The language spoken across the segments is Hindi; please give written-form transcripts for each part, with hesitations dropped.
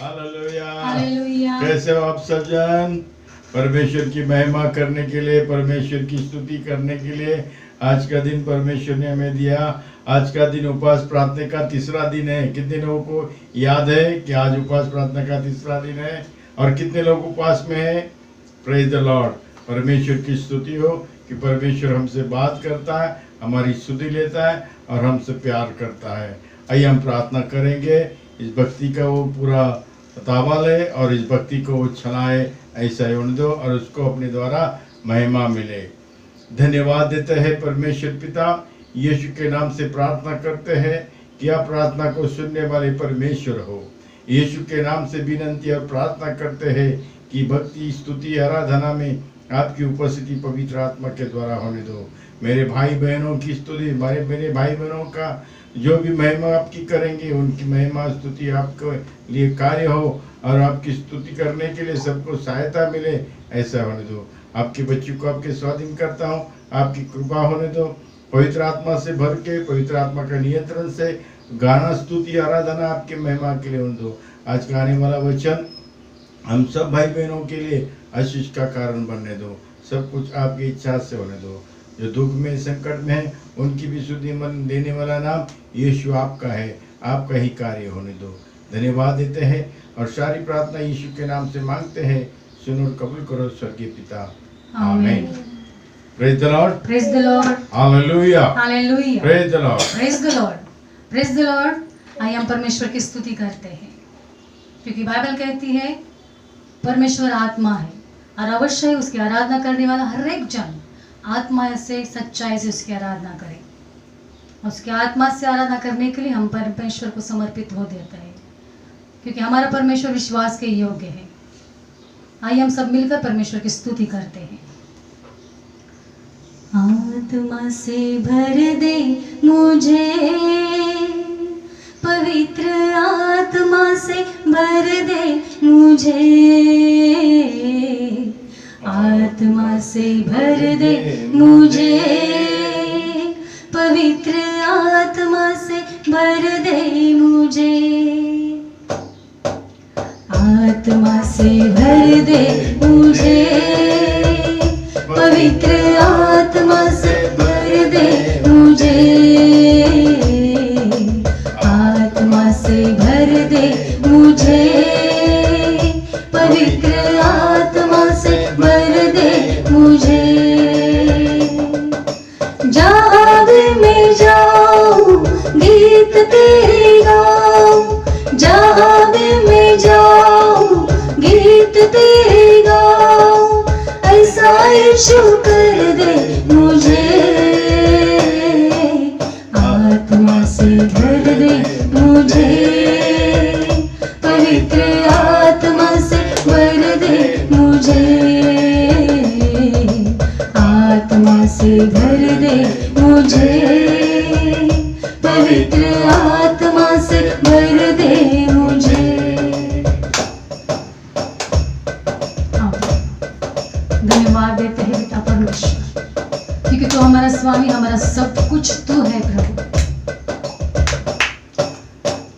हालेलुया। कैसे हो आप सज्जन? परमेश्वर की महिमा करने के लिए, परमेश्वर की स्तुति करने के लिए आज का दिन परमेश्वर ने हमें दिया। आज का दिन उपवास प्रार्थना का तीसरा दिन है। कितने लोगों को याद है कि आज उपवास प्रार्थना का तीसरा दिन है? और कितने लोग उपवास में है? Praise the Lord. परमेश्वर की स्तुति हो कि परमेश्वर हमसे बात करता है, हमारी स्तुति लेता है और हमसे प्यार करता है। आइए हम प्रार्थना करेंगे, इस भक्ति का वो पूरा तावा ले और इस भक्ति को वो चलाए, ऐसा होने दो और उसको अपने द्वारा महिमा मिले। धन्यवाद देते हैं परमेश्वर पिता, यीशु के नाम से प्रार्थना करते हैं कि आप प्रार्थना को सुनने वाले परमेश्वर हो। यीशु के नाम से विनंती और प्रार्थना करते हैं कि भक्ति स्तुति आराधना में आपकी उपस्थिति पवित्र आत्मा के द्वारा होने दो। मेरे भाई बहनों की स्तुति, मेरे भाई बहनों का जो भी महिमा आपकी करेंगे, उनकी महिमा स्तुति आपके लिए कार्य हो और आपकी स्तुति करने के लिए सबको सहायता मिले, ऐसा होने दो। आपके बच्चों को आपके स्वाधीन करता हूँ, आपकी कृपा होने दो। पवित्र आत्मा से भर के, पवित्र आत्मा का नियंत्रण से गाना स्तुति आराधना आपके महिमा के लिए होने दो। आज का आने वाला वचन हम सब भाई बहनों के लिए आशीष का कारण बनने दो। सब कुछ आपकी इच्छा से होने दो। जो दुख में संकट में है उनकी भी शुद्धि मन देने वाला नाम यीशु आपका है, आपका ही कार्य होने दो। धन्यवाद देते हैं और सारी प्रार्थना यीशु के नाम से मांगते हैं। सुनो और कबूल करो स्वर्गीय पिता, आमीन। Praise the Lord, praise the lord, hallelujah, hallelujah, praise the Lord, praise the Lord, praise the Lord. आइए हम परमेश्वर की स्तुति करते हैं, क्योंकि बाइबल कहती है परमेश्वर आत्मा है और अवश्य उसकी आराधना करने वाला हर एक जन आत्मा से सच्चाई से उसकी आराधना करे। उसकी आत्मा से आराधना करने के लिए हम परमेश्वर को समर्पित हो देते हैं, क्योंकि हमारा परमेश्वर विश्वास के योग्य है। आइए हम सब मिलकर परमेश्वर की स्तुति करते हैं। आत्मा से भर दे मुझे, पवित्र आत्मा से भर दे मुझे, आत्मा से भर दे मुझे, पवित्र आत्मा से भर दे मुझे, आत्मा से भर दे मुझे, पवित्र आत्मा से भर दे मुझे, आत्मा से भर दे मुझे, पवित्र आत्मा से भर दे मुझे। जहाँ भी मैं जाऊँ गीत तेरे गाऊँ, जहाँ भी मैं जाऊँ गीत तेरे गाऊँ, ऐसा यीशु कर दे मुझे, आत्मा से भर दे मुझे, पवित्र आत्मा से भर दे मुझे, आत्मा से भर दे मुझे, पवित्र आत्मा से भर दे मुझे। धन्यवाद देते हैं पिता परमेश्वर, क्योंकि तू हमारा स्वामी, हमारा सब कुछ तू है प्रभु।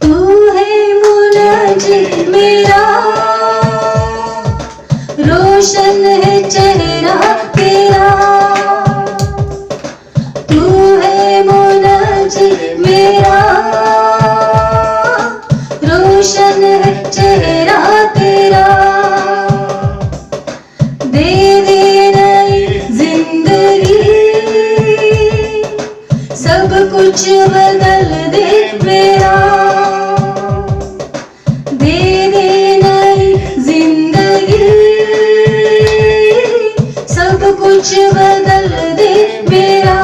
तू है मुनाजित मेरा, रोशन है चेहरा तेरा, तू है मुनाजित मेरा, रोशन है चेहरा तेरा, दे दे नई जिंदगी, सब कुछ बदल दे मेरा, दे दे नई जिंदगी, सब कुछ बदल दे मेरा।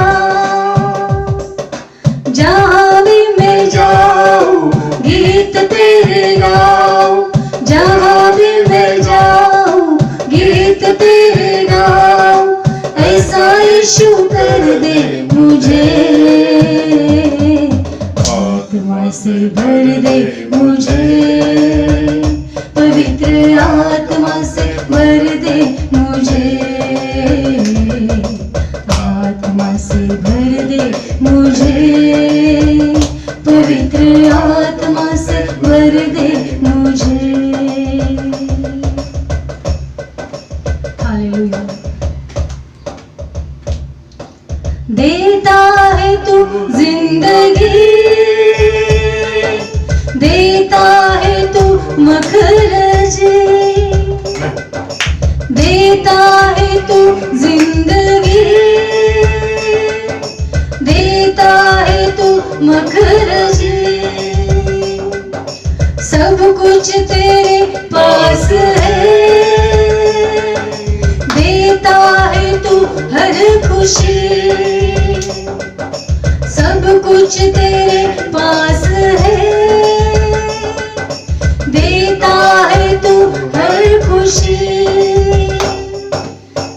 जहाँ भी मैं जाऊँ गीत तेरे गाऊँ, जहाँ भी मैं जाऊँ गीत तेरे गाऊँ, ऐसा यीशु कर दे मुझे, आत्मा से भर दे मुझे, पवित्र आत्मा से भर दे मुझे, आत्मा से भर दे मुझे, पवित्र आत्मा से भर दे मुझे। मखरज, देता है तू जिंदगी, देता है तू मखरज, सब कुछ तेरे पास है, देता है तू हर खुशी, सब कुछ तेरे पास है, देता है तू हर खुशी।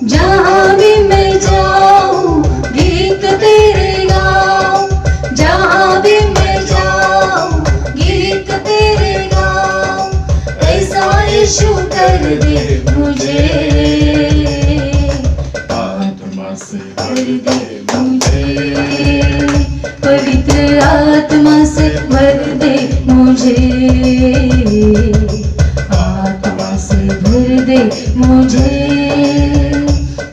जहाँ भी मैं जाऊँ गीत तेरे गाऊँ, जहाँ भी मैं जाऊँ गीत तेरे गाऊँ, ऐसा यीशु कर दे मुझे, आत्मा से भर दे मुझे, पवित्र आत्मा से भर दे मुझे, आत्मा से भर दे मुझे,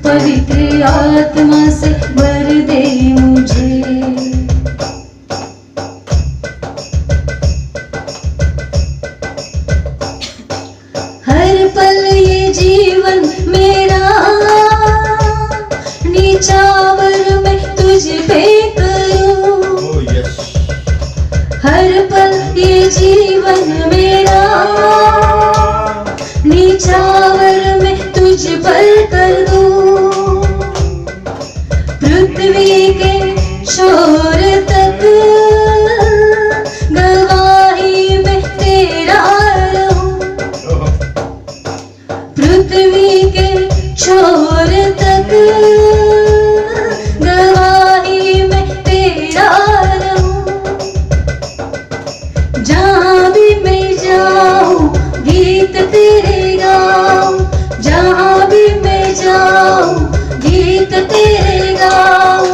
पवित्र आत्मा से भर दे मुझे। हर पल ये जीवन मेरा निछावर मैं तुझ पे करूं, Oh, yes. हर पल ये जीवन मेरा निछावर मैं तुझ पर कर दूं, पृथ्वी के शोर तक गवाही में तेरा रहूं, पृथ्वी के छोर तक गवाही में तेरा रहूं, जहाँ भी मैं जाऊँ गीत तेरे गाऊँ, जहाँ भी मैं जाऊँ गीत तेरे गाऊँ,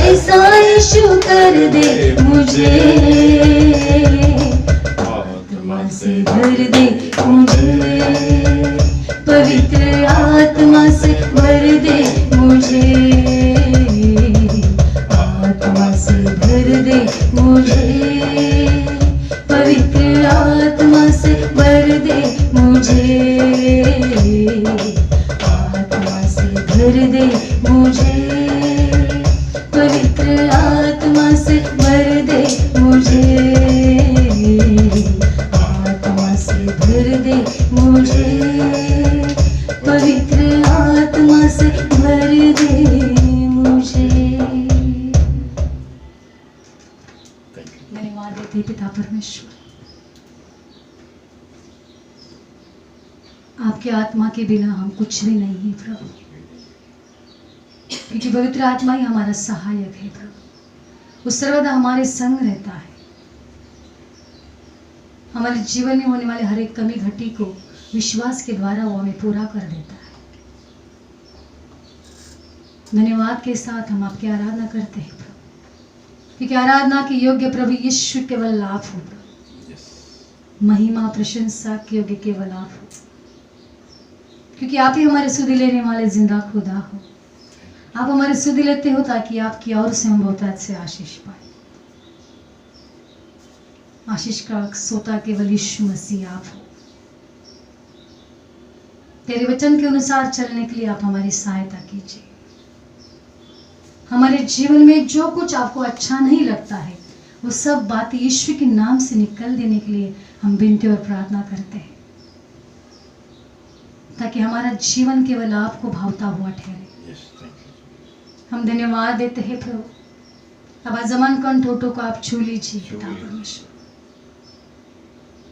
ऐसा यीशु कर दे मुझे, आत्मा से भर दे मुझे, पवित्र आत्मा से भर दे मुझे, आत्मा से भर दे मुझे, पवित्र आत्मा से भर दे मुझे, आत्मा से भर दे मुझे, पवित्र आत्मा से भर दे मुझे, आत्मा से भर दे मुझे, पवित्र आत्मा से भर दे मुझे। धन्यवाद देते पिता परमेश्वर, आपके आत्मा के बिना हम कुछ भी नहीं है प्रभु, क्योंकि पवित्र आत्मा ही हमारा सहायक है प्रभु, वो सर्वदा हमारे संग रहता है, हमारे जीवन में होने वाले हर एक कमी घटी को विश्वास के द्वारा वो हमें पूरा कर देता है। धन्यवाद के साथ हम आपकी आराधना करते हैं प्रभु, क्योंकि आराधना के योग्य प्रभु यीशु केवल आप हो प्रभु, महिमा प्रशंसा के योग्य केवल आप हो, क्योंकि आप ही हमारे सुधि लेने वाले जिंदा खुदा हो, आप हमारे सुधि लेते हो ताकि आपकी ओर से हम बहुत अच्छे आशीष पाए। आशीष का सोता केवल यीशु मसीह आप हो, तेरे वचन के अनुसार चलने के लिए आप हमारी सहायता कीजिए। हमारे जीवन में जो कुछ आपको अच्छा नहीं लगता है वो सब बातें यीशु के नाम से निकल देने के लिए हम विनती और प्रार्थना करते हैं, ताकि हमारा जीवन केवल आपको भावता हुआ ठहरे। हम धन्यवाद देते हैं प्रभु, अब आजमान कंठों को आप छू लीजिए पिता परमेश्वर,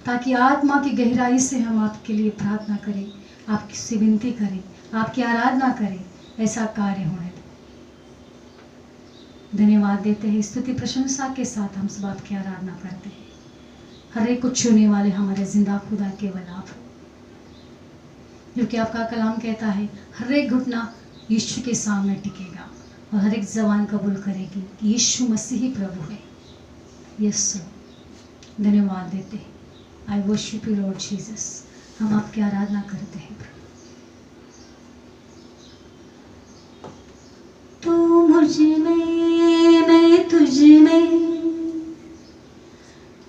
ताकि आत्मा की गहराई से हम आपके लिए प्रार्थना करें, आपसे विनती करें, आपकी आराधना करें, ऐसा कार्य होने दे। धन्यवाद देते हैं, स्तुति प्रशंसा के साथ हम सब आपकी आराधना करते हैं। हर एक को छूने वाले हमारे जिंदा खुदा केवल आप हो, क्योंकि आपका कलाम कहता है हर एक घुटना यीशु के सामने टिकेगा और हर एक जबान कबूल करेगी कि यीशु मसीह ही प्रभु है। यीशु धन्यवाद देते हैं। आई वर्शिप यू लॉर्ड जीसस, हम आपकी आराधना करते हैं। तू मुझ में मैं तुझ में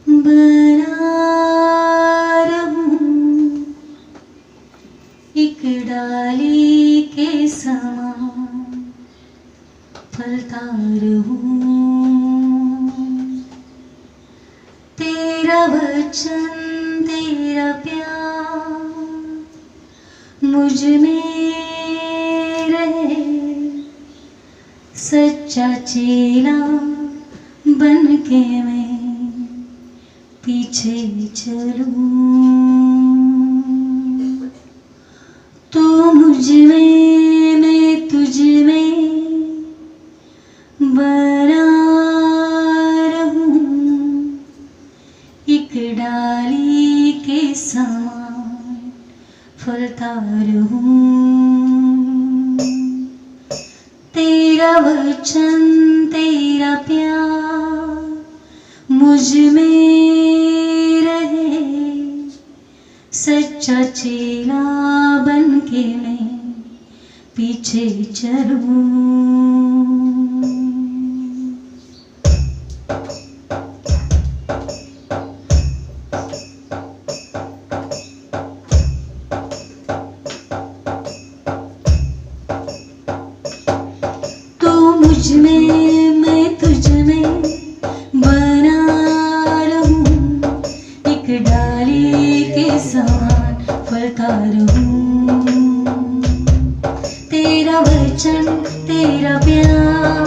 बना रहूं, तेरा वचन तेरा प्यार मुझ में रहे, सच्चा चेला बन के मैं पीछे चलूं। तू मुझ में मैं तुझ में बना रहूं, एक डाली के समान फलता रहूं। तेरा वचन तेरा प्यार मुझ में रहे, सच्चा चेला बन के मैं पीछे चलूं। मुझ में मैं तुझ में बना रहूं, एक डाली के समान फलता रहूं। तेरा वचन तेरा प्यार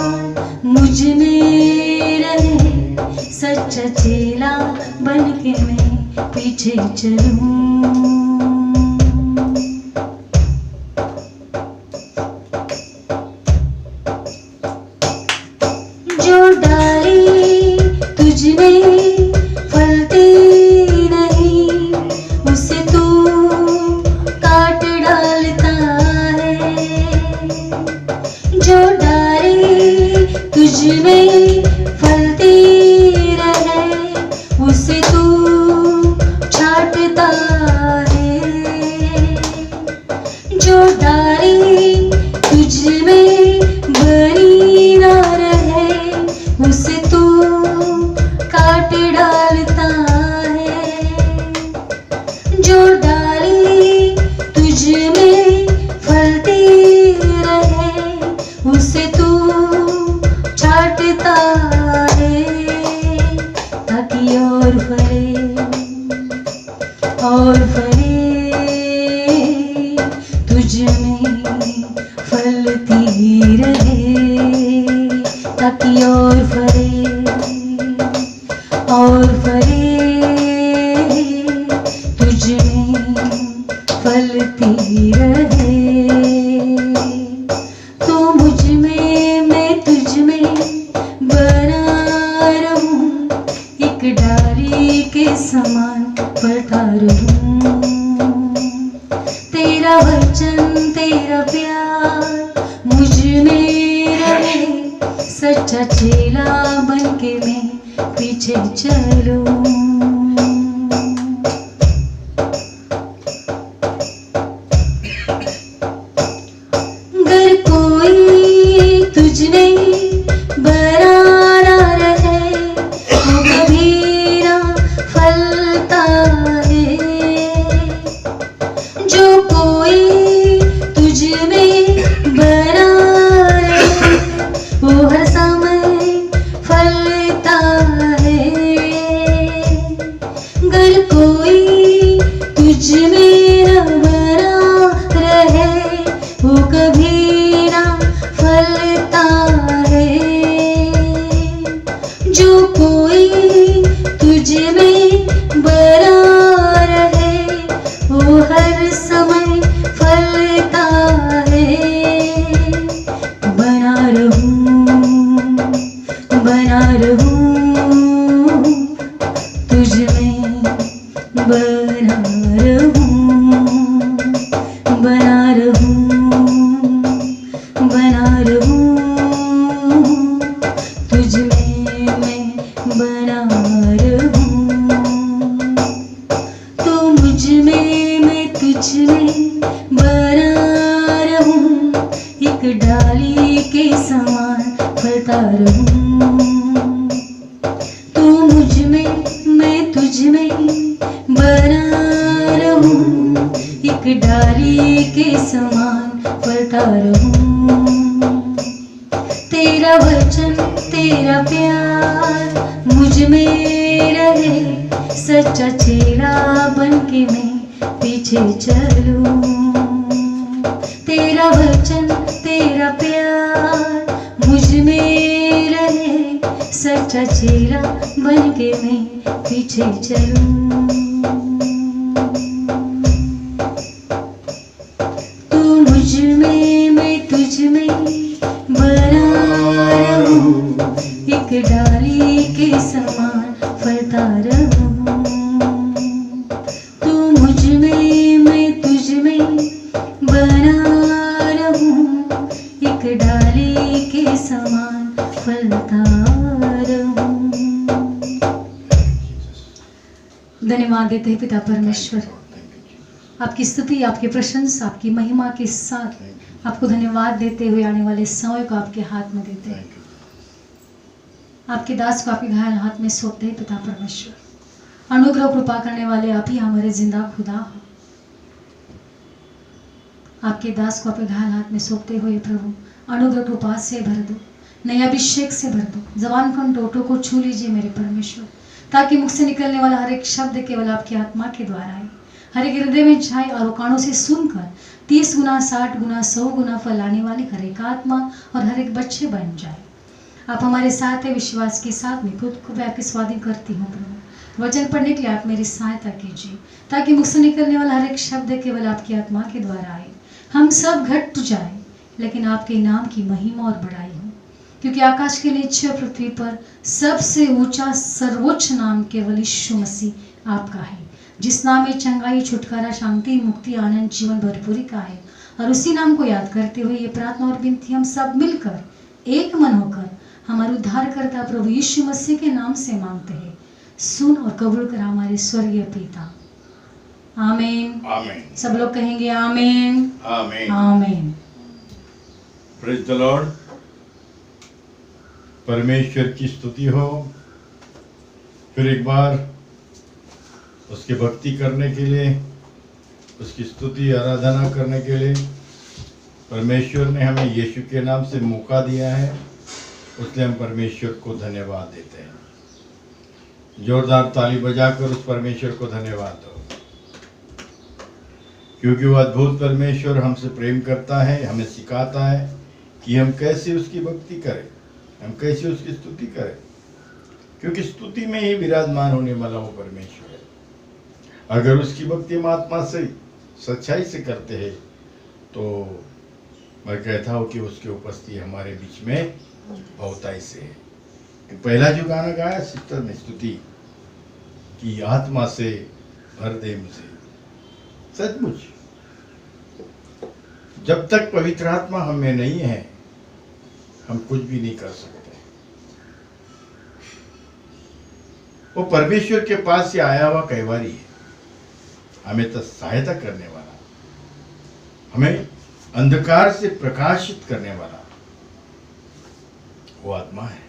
मुझ में रहे, सच्चा चेला बन के मैं पीछे चलूं। जो डाली तुझ में फलती नहीं, उसे तू काट डालता है। जो डाली तुझ में फलती रहे, उसे तू छांटता है। जो डाली तुझ में बनी ना रहे, उसे तू काट डालता है। जो डाली तुझ में फलती रहे, उसे तू छांटता है, ताकि और फले तुझ में फलती रहे, ताकि और फले तुझ में फलती रहे। तो मुझ में मैं तुझ में बना रहूं, एक डाली के समान फलता रहूं। तेरा वचन तेरा प्यार मुझ में रहे, सच्चा चेला बन के मैं पीछे चलूं। अगर कोई तुझ में बना ना रहे, वो कभी ना फलता है। जो कोई तुझ में बना रहे, वो हर समय फलता है। अगर कोई तुझ में न बना रहे, वो कभी ना फलता है। जो कोई तुझ में बना रहे, वो हर समय फलता है। बना रहूं तुझ में, बना रहूं तुझ में मैं बना रहूं। तो मुझ में मैं तुझ में बना रहूं, एक डाली के समान फलता रहूं। तू मुझ में मैं तुझ में बना रहूं, एक डाली के समान फलता रहूं। तेरा वचन तेरा प्यार मुझ में रहे सच्चा चेला बन के मैं पीछे चलूं। तेरा वचन तेरा प्यार मुझ में रहे सच्चा चेला बन के मैं पीछे चलूं। तू मुझ में मैं तुझ में बना रहूं, एक डाली के समान फलता रहूं। तू मुझ में मैं तुझ में बना रहूं, एक डाली के समान फलता रहूं। धन्यवाद देते हैं पिता परमेश्वर, आपकी स्तुति, आपकी प्रशंसा, आपकी महिमा के साथ आपको धन्यवाद देते हुए आने वाले समय को आपके हाथ में देते हैं। आपके दास को आपके घायल हाथ में सौंपते हैं पिता परमेश्वर। अनुग्रह कृपा करने वाले आप ही हमारे जिंदा खुदा हो। आपके दास को आपके घायल हाथ में सौंपते हुए प्रभु अनुग्रह कृपा से भर दो, नए अभिषेक से भर दो। जबान कंठों को छू लीजिए मेरे परमेश्वर, ताकि मुख से निकलने वाला हर एक शब्द केवल आपकी आत्मा के द्वारा आए, हर एक हृदय में जाए और कानों से सुनकर 30 गुना 60 गुना 100 गुना फल लाने वाली हर एक आत्मा और हर एक बच्चे बन जाए। आप हमारे साथ है, विश्वास के साथ में खुद को आपके स्वाधीन करती हूँ प्रभु। वचन पढ़ने के लिए आप मेरी सहायता कीजिए, ताकि मुख से निकलने वाला हर एक शब्द केवल आपकी आत्मा के द्वारा आए। हम सब घट जाए, लेकिन आपके नाम की महिमा और बड़ाई हो, क्योंकि आकाश के नीचे और पृथ्वी पर सबसे ऊंचा सर्वोच्च नाम केवल यीशु मसीह आपका है, जिस नाम में चंगाई, छुटकारा, शांति, मुक्ति, आनंद, जीवन भरपूरी का है। और उसी नाम को याद करते हुए ये प्रार्थना और विनती हम सब मिलकर एक मन होकर हमारे उद्धारकर्ता प्रभु यीशु मसीह के नाम से मांगते हैं। सुन और कबूल कर हमारे स्वर्गीय पिता। आमीन। आमीन। सब लोग कहेंगे आमीन। आमीन। आमीन। Praise the Lord. परमेश्वर की स्तुति हो। फिर एक बार उसकी भक्ति करने के लिए, उसकी स्तुति आराधना करने के लिए परमेश्वर ने हमें यीशु के नाम से मौका दिया है, उसलिए हम परमेश्वर को धन्यवाद देते हैं। जोरदार ताली बजाकर उस परमेश्वर को धन्यवाद दो, क्योंकि वो अद्भुत परमेश्वर हमसे प्रेम करता है, हमें सिखाता है कि हम कैसे उसकी भक्ति करें, हम कैसे उसकी स्तुति करें, क्योंकि स्तुति में ही विराजमान होने वाला वो परमेश्वर है। अगर उसकी भक्ति हम आत्मा से सच्चाई से करते हैं तो मैं कहता हूँ कि उसकी उपस्थिति हमारे बीच में बहुताई से है। पहला जो गाना गाया सिस्टर ने स्तुति कि आत्मा से भर दे मुझे, सचमुच जब तक पवित्र आत्मा हमें नहीं है हम कुछ भी नहीं कर सकते। वो परमेश्वर के पास से आया हुआ कैवारी है, हमें तो सहायता करने वाला, हमें अंधकार से प्रकाशित करने वाला वो आत्मा है।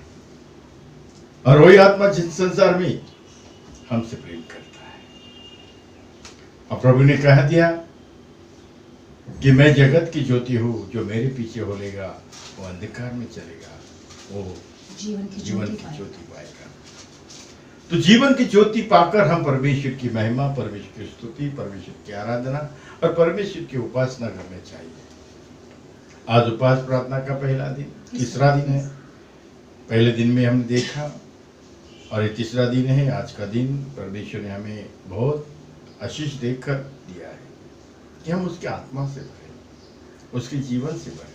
और वही आत्मा जिस संसार में हमसे प्रेम करता है। और प्रभु ने कह दिया कि मैं जगत की ज्योति हूं, जो मेरे पीछे होलेगा वो अंधकार में चलेगा, वो जीवन की ज्योति पाएगा। तो जीवन की ज्योति पाकर हम परमेश्वर की महिमा, परमेश्वर की स्तुति, परमेश्वर की आराधना और परमेश्वर की उपासना करने चाहिए। आज उपास प्रार्थना का पहला दिन, तीसरा दिन है। पहले दिन में हमने देखा और ये तीसरा दिन है। आज का दिन परमेश्वर ने हमें बहुत आशीष देकर दिया है कि हम उसके आत्मा से भरे, उसके जीवन से भरे।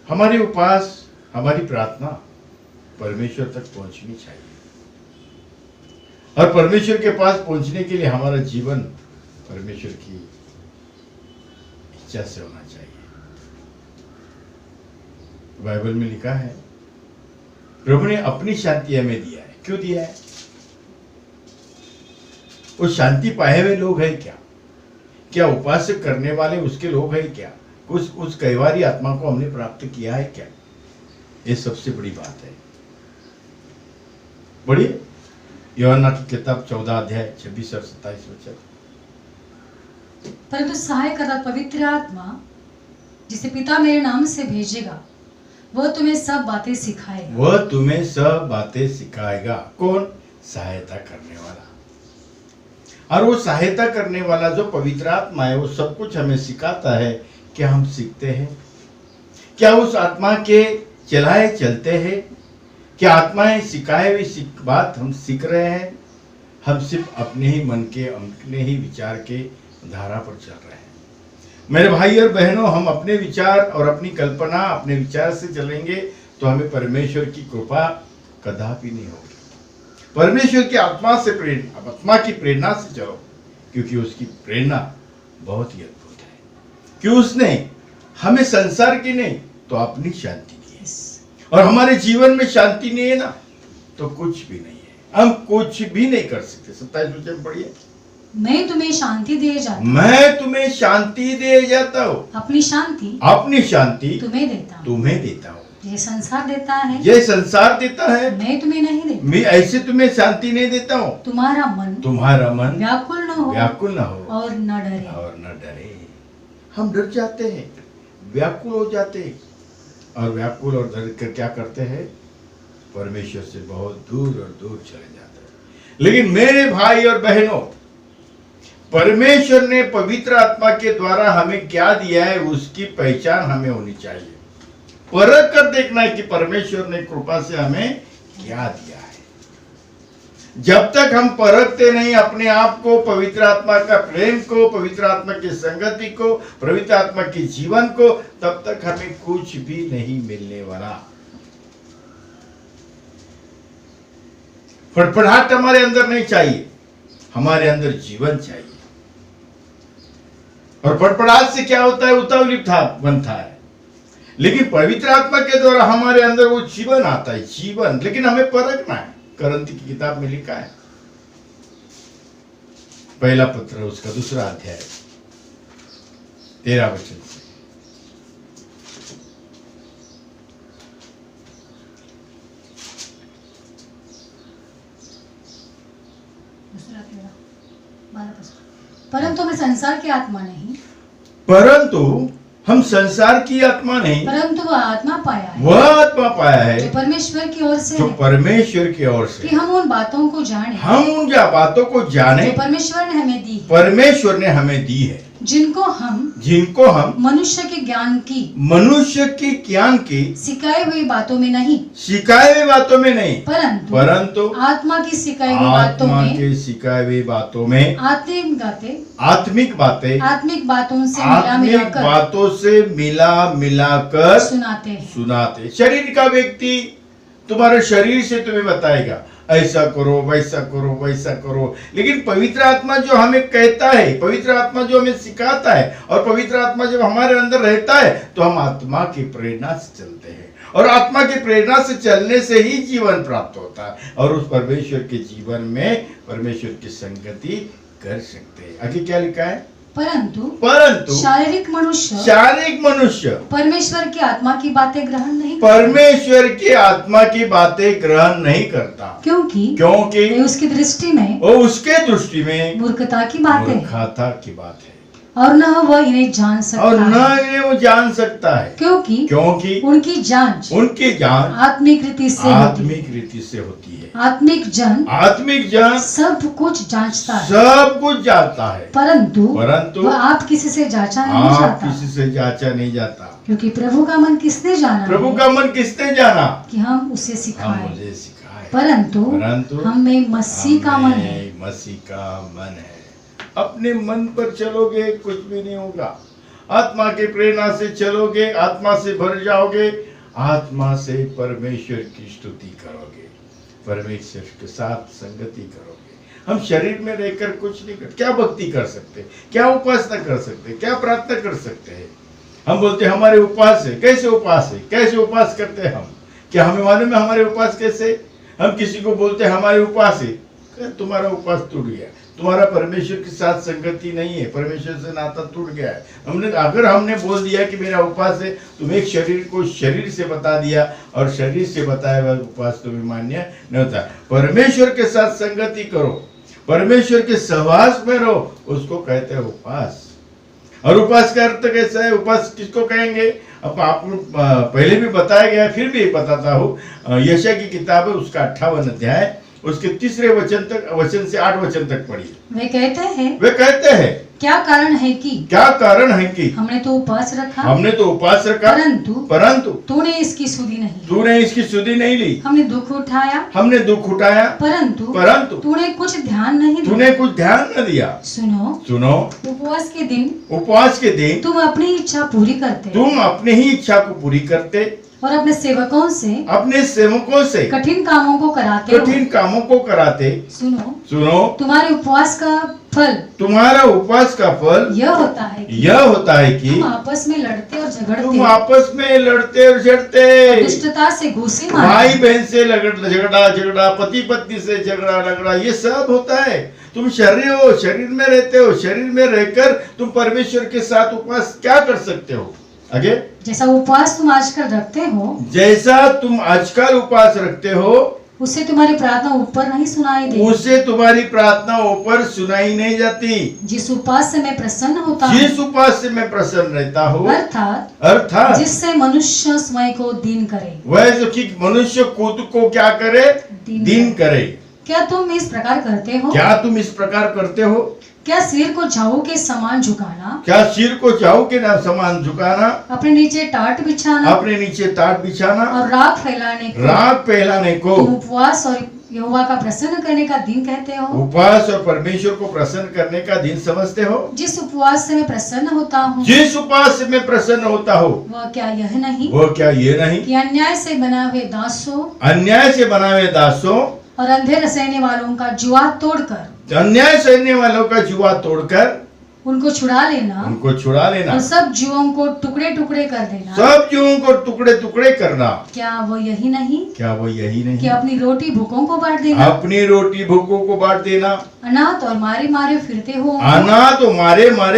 हमारी उपास, हमारी प्रार्थना परमेश्वर तक पहुंचनी चाहिए, और परमेश्वर के पास पहुंचने के लिए हमारा जीवन परमेश्वर की इच्छा से होना चाहिए। बाइबल में लिखा है प्रभु ने अपनी शांति हमें दिया है। क्यों दिया है? वो शांति पाए हुए लोग हैं क्या? क्या उपास करने वाले उसके लोग हैं क्या? उस कैवारी आत्मा को हमने प्राप्त किया है क्या? ये सबसे बड़ी बात है। बड़ी यूहन्ना की किताब 14 अध्याय 26 और 27 वचन। परंतु सहायक अर्थात पवित्र आत्मा जिसे पिता मेरे नाम से भेजेगा वह तुम्हें सब बातें सिखाएगा। वह तुम्हें सब बातें सिखाएगा। कौन? सहायता करने वाला। और वो सहायता करने वाला जो पवित्र आत्मा है वो सब कुछ हमें सिखाता है। क्या हम सीखते हैं? क्या उस आत्मा के चलाए चलते हैं? क्या आत्माएं सिखाए हुई बात हम सीख रहे हैं? हम सिर्फ अपने ही मन के, अपने ही विचार के धारा पर चल रहे हैं। मेरे भाई और बहनों, हम अपने विचार और अपनी कल्पना, अपने विचार से चलेंगे तो हमें परमेश्वर की कृपा कदापि नहीं होगी। परमेश्वर की आत्मा से प्रेरणा, आत्मा की प्रेरणा से चलो, क्योंकि उसकी प्रेरणा बहुत ही अद्भुत है। कि उसने हमें संसार की नहीं तो अपनी शांति दी है। और हमारे जीवन में शांति नहीं है ना तो कुछ भी नहीं है, हम कुछ भी नहीं कर सकते। 27 वचन पढ़िए। मैं तुम्हें शांति दे जाता हूँ। मैं तुम्हें शांति दे जाता हूँ। अपनी शांति तुम्हें देता हूँ। ये संसार देता है, ये संसार देता है, मैं तुम्हें नहीं देता। मैं ऐसे तुम्हें शांति नहीं देता हूँ। तुम्हारा मन व्याकुल न हो और न डरे। हम डर जाते हैं, व्याकुल हो जाते हैं, और व्याकुल और डर कर क्या करते हैं? परमेश्वर से बहुत दूर और दूर चले जाते हैं। लेकिन मेरे भाई और बहनों, परमेश्वर ने पवित्र आत्मा के द्वारा हमें क्या दिया है उसकी पहचान हमें होनी चाहिए। परख कर देखना है कि परमेश्वर ने कृपा से हमें क्या दिया है। जब तक हम परखते नहीं अपने आप को, पवित्र आत्मा का प्रेम को, पवित्र आत्मा की संगति को, पवित्र आत्मा के जीवन को, तब तक हमें कुछ भी नहीं मिलने वाला। फड़फड़ाहट हमारे अंदर नहीं चाहिए, हमारे अंदर जीवन चाहिए। और फड़फड़ाहट से क्या होता है? उतावली बनता है। लेकिन पवित्र आत्मा के द्वारा हमारे अंदर वो जीवन आता है, जीवन। लेकिन हमें परखना है। करंती की किताब में लिखा है, पहला पत्र उसका 2 अध्याय 13 वचन से। परंतु मैं संसार की आत्मा नहीं, परंतु हम संसार की आत्मा नहीं, परंतु वह आत्मा पाया है, वह आत्मा पाया है जो परमेश्वर की ओर से, जो परमेश्वर की ओर से, कि हम उन बातों को जाने, हम उन बातों को जाने जो परमेश्वर ने हमें दी, परमेश्वर ने हमें दी है, जिनको हम मनुष्य के ज्ञान की सिखाई हुई बातों में नहीं, परंतु आत्मा की सिखाई हुई बातों में आत्मिक बातों से मिलाकर सुनाते। शरीर का व्यक्ति तुम्हारे शरीर से तुम्हें बताएगा ऐसा करो, वैसा करो, वैसा करो। लेकिन पवित्र आत्मा जो हमें कहता है, पवित्र आत्मा जो हमें सिखाता है, और पवित्र आत्मा जब हमारे अंदर रहता है तो हम आत्मा की प्रेरणा से चलते हैं। और आत्मा की प्रेरणा से चलने से ही जीवन प्राप्त होता है, और उस परमेश्वर के जीवन में परमेश्वर की संगति कर सकते हैं। आगे क्या लिखा है? परंतु शारीरिक मनुष्य परमेश्वर की आत्मा की बातें ग्रहण नहीं करता, क्योंकि उसकी दृष्टि में मूर्खता की बात है, और न वह इन्हें जान सकता है, क्योंकि उनकी जांच आत्मिक रीति से होती है। आत्मिक जन सब कुछ जांचता है, परंतु वह आप किसी से जांचा नहीं जाता, क्योंकि प्रभु का मन किसने जाना कि हम उसे सिखाए, परंतु हम में मसीह का मन है। अपने मन पर चलोगे कुछ भी नहीं होगा। आत्मा की प्रेरणा से चलोगे, आत्मा से भर जाओगे, आत्मा से परमेश्वर की स्तुति करोगे, परमेश्वर के साथ संगति करोगे। हम शरीर में रहकर कुछ नहीं कर, क्या भक्ति कर सकते, क्या उपासना कर सकते, क्या प्रार्थना कर सकते हैं? हम बोलते हमारे उपास है। कैसे उपास करते हैं हम? क्या हमें मालूम है हमारे उपास कैसे? हम किसी को बोलते हमारे उपास है, तुम्हारा उपास टूट गया, तुम्हारा परमेश्वर के साथ संगति नहीं है, परमेश्वर से नाता टूट गया है। अगर हमने बोल दिया कि मेरा उपास है, तुम एक शरीर को शरीर से बता दिया, और शरीर से बताया हुआ उपास तुम्हें मान्य नहीं होता। परमेश्वर के साथ संगति करो, परमेश्वर के सहवास में रहो, उसको कहते हैं उपास। और उपास का अर्थ कैसा है? उपास किसको कहेंगे? अब आपको पहले भी बताया गया, फिर भी बताता हूँ। यशाया की किताब है, उसका 58 अध्याय, उसके 3 वचन से 8 वचन तक पढ़िए। वे कहते हैं क्या कारण है कि हमने तो उपवास रखा, परंतु तूने इसकी सुधि नहीं ली। हमने दुख उठाया, परंतु तूने कुछ ध्यान न दिया। सुनो, उपवास के दिन तुम अपनी इच्छा को पूरी करते और अपने सेवकों से कठिन कामों को कराते। सुनो, तुम्हारे उपवास का फल यह होता है कि तुम आपस में लड़ते और झगड़ते, दुष्टता से घूसे भाई बहन से झगड़ा, पति पत्नी से झगड़ा, ये सब होता है। तुम शरीर में रहते हो, शरीर में रहकर तुम परमेश्वर के साथ उपवास क्या कर सकते हो? आगे, जैसा उपवास तुम आजकल रखते हो, उससे तुम्हारी प्रार्थना ऊपर नहीं सुनाई नहीं जाती। जिस उपवास से मैं प्रसन्न रहता हूँ, अर्थात जिससे मनुष्य स्वयं को दीन करे, वह जो कि मनुष्य खुद को क्या करे? दीन करे। क्या तुम इस प्रकार करते हो? क्या सिर को झाऊ के समान झुकाना, अपने नीचे टाट बिछाना और राख फैलाने को उपवास और यहोवा का प्रसन्न करने का दिन कहते हो? उपवास और परमेश्वर को प्रसन्न करने का दिन समझते हो? जिस उपवास से मैं प्रसन्न होता हूँ, वह क्या यह नहीं कि अन्याय से बनाए दासों और अंधेर सहने वालों का जुआ तोड़कर उनको छुड़ा लेना और सब जीवों को टुकड़े टुकड़े करना। क्या वो यही नहीं कि अपनी रोटी भूखों को बांट देना, अनाथ और मारे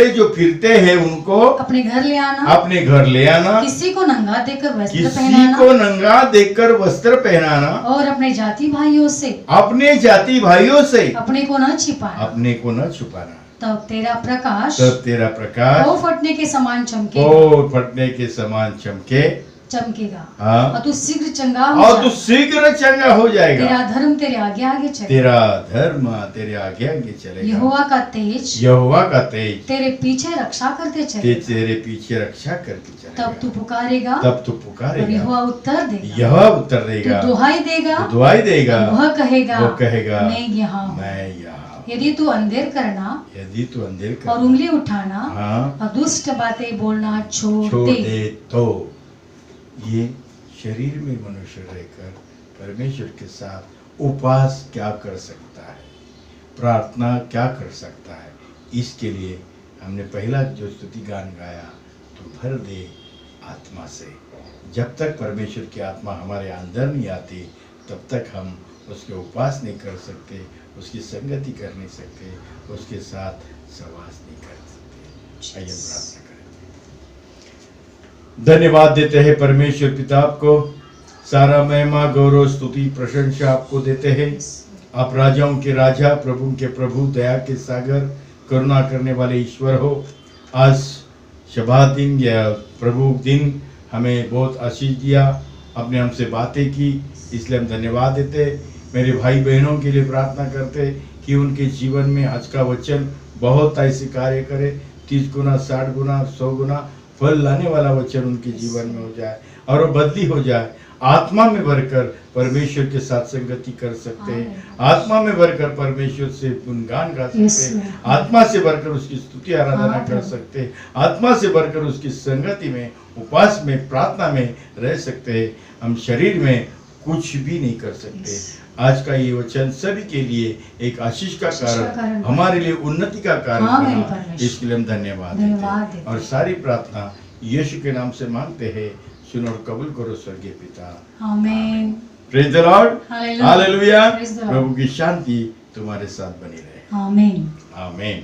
जो फिरते हैं उनको अपने घर ले आना, किसी को नंगा देकर वस्त्र पहनाना और अपने जाति भाइयों से अपने को न छिपाना। तब तेरा प्रकाश ओ फटने के समान चमकेगा और तू शीघ्र चंगा हो जाएगा। तेरा धर्म तेरे आगे आगे चलेगा। यहोवा का तेज तेरे पीछे रक्षा करते चलेगा। तब तू पुकारेगा और यहोवा उत्तर देगा। तू दुहाई देगा, वह कहेगा मैं यहाँ हूँ। यदि तू अंधेर करना और उंगली उठाना और दुष्ट बातें बोलना छोड़ दे तो ये शरीर में मनुष्य रहकर परमेश्वर के साथ उपवास क्या कर सकता है, प्रार्थना क्या कर सकता है? इसके लिए हमने पहला जो स्तुति गान गाया, तो भर दे आत्मा से। जब तक परमेश्वर की आत्मा हमारे अंदर नहीं आती, तब तक हम उसके उपवास नहीं कर सकते, उसकी संगति कर नहीं सकते, उसके साथ सहवास नहीं कर सकते। आइए प्रार्थना करें। धन्यवाद देते हैं परमेश्वर पिता को, सारा महिमा गौरव स्तुति प्रशंसा आपको देते हैं। आप राजाओं के राजा, प्रभु के प्रभु, दया के सागर, करुणा करने वाले ईश्वर हो। आज शबात दिन या प्रभु दिन हमें बहुत आशीष दिया, आपने हमसे बातें की, इसलिए हम धन्यवाद देते। मेरे भाई बहनों के लिए प्रार्थना करते कि उनके जीवन में आज का वचन बहुत ऐसे कार्य करे, 30 गुना, 60 गुना, 100 गुना फल लाने वाला वचन उनके जीवन में हो जाए और वो बदली हो जाए। आत्मा में भरकर परमेश्वर के साथ संगति कर सकते हैं, आत्मा में भरकर परमेश्वर से गुणगान गा सकते हैं, आत्मा से भरकर उसकी स्तुति आराधना कर सकते हैं, आत्मा से भरकर उसकी संगति में, उपवास में, प्रार्थना में रह सकते हैं। हम शरीर में कुछ भी नहीं कर सकते। आज का ये वचन सभी के लिए एक आशीष का कारण, हमारे लिए उन्नति का कारण बना, इसके लिए हम धन्यवाद देते हैं और सारी प्रार्थना यीशु के नाम से मांगते हैं। सुनो और कबूल करो स्वर्गीय पिता, आमीन। Praise the lord, hallelujah. प्रभु की शांति तुम्हारे साथ बनी रहे, आमीन, आमीन।